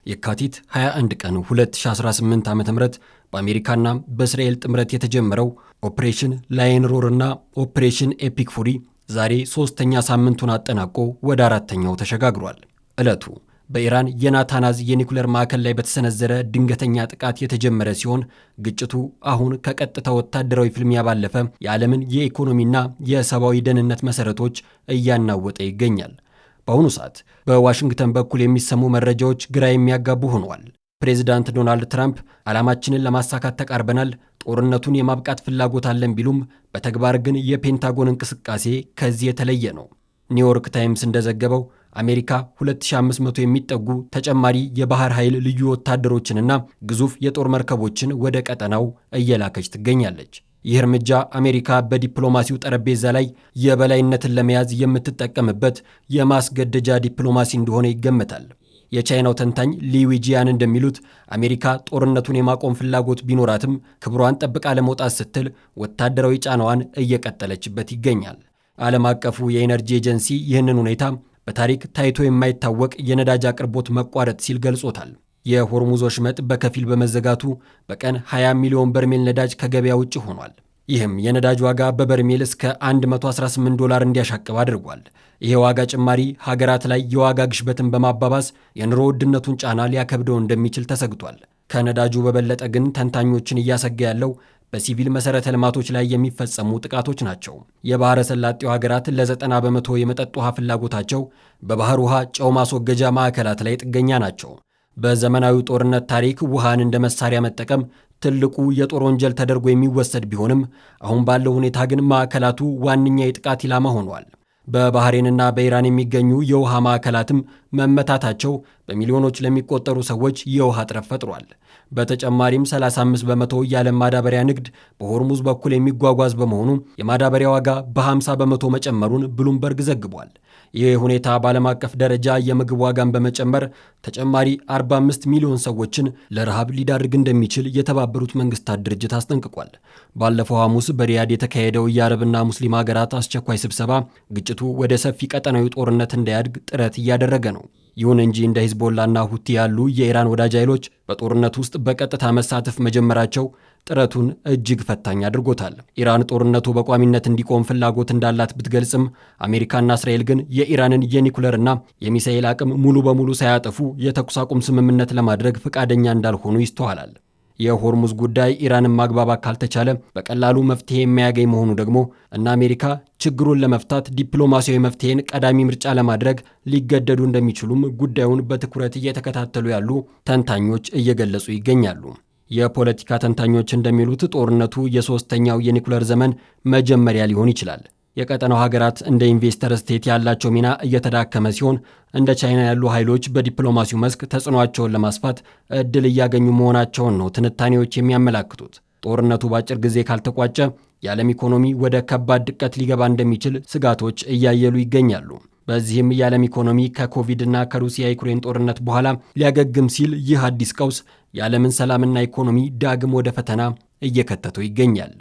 የካቲት 21 ቀን 2018 ዓ.ም በአሜሪካና በእስራኤል ጥምረት የተጀመረው ኦፕሬሽን ላየን ሮር እና ኦፕሬሽን ኤፒክ ፉሪ ዛሬ ሶስተኛ ሳምንቱን አጠናቆ ወደ አራተኛው ተሸጋግሯል። ዕለቱ በኢራን የናታናዝ የኒኩሌር ማዕከል ላይ በተሰነዘረ ድንገተኛ ጥቃት የተጀመረ ሲሆን ግጭቱ አሁን ከቀጥታ ወታደራዊ ፍልሚያ ባለፈ የዓለምን የኢኮኖሚና የሰብአዊ ደህንነት መሠረቶች እያናወጠ ይገኛል። በአሁኑ ሰዓት በዋሽንግተን በኩል የሚሰሙ መረጃዎች ግራ የሚያጋቡ ሆነዋል። ፕሬዚዳንት ዶናልድ ትራምፕ ዓላማችንን ለማሳካት ተቃርበናል፣ ጦርነቱን የማብቃት ፍላጎት አለን ቢሉም በተግባር ግን የፔንታጎን እንቅስቃሴ ከዚህ የተለየ ነው። ኒውዮርክ ታይምስ እንደዘገበው አሜሪካ 2500 የሚጠጉ ተጨማሪ የባህር ኃይል ልዩ ወታደሮችንና ግዙፍ የጦር መርከቦችን ወደ ቀጠናው እየላከች ትገኛለች። ይህ እርምጃ አሜሪካ በዲፕሎማሲው ጠረጴዛ ላይ የበላይነትን ለመያዝ የምትጠቀምበት የማስገደጃ ዲፕሎማሲ እንደሆነ ይገመታል። የቻይናው ተንታኝ ሊዊጂያን እንደሚሉት አሜሪካ ጦርነቱን የማቆም ፍላጎት ቢኖራትም ክብሯን ጠብቃ ለመውጣት ስትል ወታደራዊ ጫናዋን እየቀጠለችበት ይገኛል። ዓለም አቀፉ የኤነርጂ ኤጀንሲ ይህንን ሁኔታ በታሪክ ታይቶ የማይታወቅ የነዳጅ አቅርቦት መቋረጥ ሲል ገልጾታል። የሆርሙዝ ወሽመጥ በከፊል በመዘጋቱ በቀን 20 ሚሊዮን በርሜል ነዳጅ ከገበያ ውጭ ሆኗል። ይህም የነዳጅ ዋጋ በበርሜል እስከ $118 እንዲያሻቅብ አድርጓል። ይሄ ዋጋ ጭማሪ ሀገራት ላይ የዋጋ ግሽበትን በማባባስ የኑሮ ውድነቱን ጫና ሊያከብደው እንደሚችል ተሰግቷል። ከነዳጁ በበለጠ ግን ተንታኞችን እያሰጋ ያለው በሲቪል መሠረተ ልማቶች ላይ የሚፈጸሙ ጥቃቶች ናቸው። የባሕረ ሰላጤው ሀገራት ለ90 በመቶ የመጠጥ ውሃ ፍላጎታቸው በባሕር ውሃ ጨው ማስወገጃ ማዕከላት ላይ ጥገኛ ናቸው። በዘመናዊው ጦርነት ታሪክ ውሃን እንደ መሳሪያ መጠቀም ትልቁ የጦር ወንጀል ተደርጎ የሚወሰድ ቢሆንም አሁን ባለው ሁኔታ ግን ማዕከላቱ ዋነኛ የጥቃት ኢላማ ሆነዋል። በባህሬንና በኢራን የሚገኙ የውሃ ማዕከላትም መመታታቸው በሚሊዮኖች ለሚቆጠሩ ሰዎች የውሃ እጥረት ፈጥሯል። በተጨማሪም 35 በመቶ የዓለም ማዳበሪያ ንግድ በሆርሙዝ በኩል የሚጓጓዝ በመሆኑ የማዳበሪያ ዋጋ በ50 በመቶ መጨመሩን ብሉምበርግ ዘግቧል። ይህ ሁኔታ በዓለም አቀፍ ደረጃ የምግብ ዋጋን በመጨመር ተጨማሪ 45 ሚሊዮን ሰዎችን ለረሃብ ሊዳርግ እንደሚችል የተባበሩት መንግስታት ድርጅት አስጠንቅቋል። ባለፈው ሐሙስ በሪያድ የተካሄደው የአረብና ሙስሊም ሀገራት አስቸኳይ ስብሰባ ግጭቱ ወደ ሰፊ ቀጠናዊ ጦርነት እንዳያድግ ጥረት እያደረገ ነው። ይሁን እንጂ እንደ ሂዝቦላና ሁቲ ያሉ የኢራን ወዳጅ ኃይሎች በጦርነት ውስጥ በቀጥታ መሳተፍ መጀመራቸው ጥረቱን እጅግ ፈታኝ አድርጎታል። ኢራን ጦርነቱ በቋሚነት እንዲቆም ፍላጎት እንዳላት ብትገልጽም አሜሪካና እስራኤል ግን የኢራንን የኒኩለርና የሚሳኤል አቅም ሙሉ በሙሉ ሳያጠፉ የተኩስ አቁም ስምምነት ለማድረግ ፈቃደኛ እንዳልሆኑ ይስተዋላል። የሆርሙዝ ጉዳይ ኢራንን ማግባባት ካልተቻለ በቀላሉ መፍትሄ የማያገኝ መሆኑ ደግሞ እና አሜሪካ ችግሩን ለመፍታት ዲፕሎማሲያዊ መፍትሄን ቀዳሚ ምርጫ ለማድረግ ሊገደዱ እንደሚችሉም ጉዳዩን በትኩረት እየተከታተሉ ያሉ ተንታኞች እየገለጹ ይገኛሉ። የፖለቲካ ተንታኞች እንደሚሉት ጦርነቱ የሶስተኛው የኒኩለር ዘመን መጀመሪያ ሊሆን ይችላል። የቀጠናው ሀገራት እንደ ኢንቨስተር ስቴት ያላቸው ሚና እየተዳከመ ሲሆን እንደ ቻይና ያሉ ኃይሎች በዲፕሎማሲው መስክ ተጽዕኖአቸውን ለማስፋት እድል እያገኙ መሆናቸውን ነው ትንታኔዎች የሚያመላክቱት። ጦርነቱ በአጭር ጊዜ ካልተቋጨ የዓለም ኢኮኖሚ ወደ ከባድ ድቀት ሊገባ እንደሚችል ስጋቶች እያየሉ ይገኛሉ። በዚህም የዓለም ኢኮኖሚ ከኮቪድ እና ከሩሲያ ዩክሬን ጦርነት በኋላ ሊያገግም ሲል ይህ አዲስ ቀውስ የዓለምን ሰላምና ኢኮኖሚ ዳግም ወደ ፈተና እየከተተው ይገኛል።